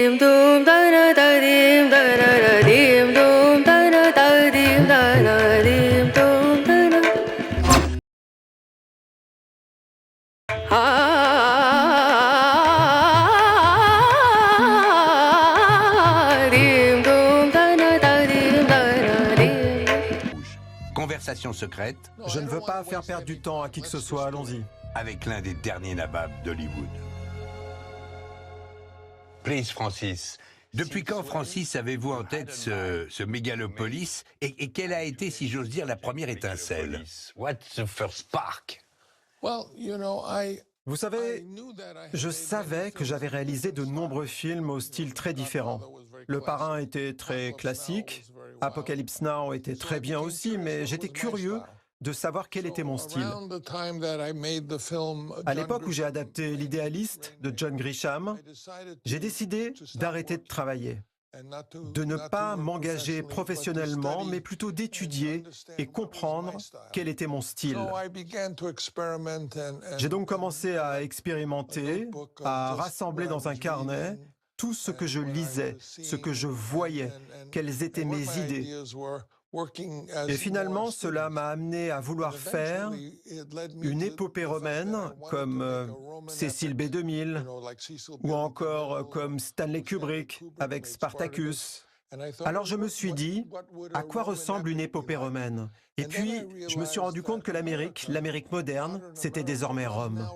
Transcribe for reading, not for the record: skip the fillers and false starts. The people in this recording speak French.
Dim dum da da da dim da da da dim dum da da da dim da da dim dum da da. Dim dum da da da dim da da dim. Conversation secrète Je ne veux pas faire perdre du temps à qui que ce soit, allons-y. avec l'un des derniers nababs d'Hollywood. Please, Francis. Depuis quand, Francis, avez-vous en tête ce mégalopolis et quelle a été, si j'ose dire, la première étincelle? What's the first spark? Vous savez, je savais que j'avais réalisé de nombreux films au style très différent. Le Parrain était très classique, Apocalypse Now était très bien aussi, mais j'étais curieux de savoir quel était mon style. À l'époque où j'ai adapté L'Idéaliste de John Grisham, j'ai décidé d'arrêter de travailler, de ne pas m'engager professionnellement, mais plutôt d'étudier et comprendre quel était mon style. J'ai donc commencé à expérimenter, à rassembler dans un carnet tout ce que je lisais, ce que je voyais, quelles étaient mes idées. Et finalement, cela m'a amené à vouloir faire une épopée romaine comme Cécile B2000 ou encore comme Stanley Kubrick avec Spartacus. Alors je me suis dit, à quoi ressemble une épopée romaine? Et puis, je me suis rendu compte que l'Amérique moderne, c'était désormais Rome.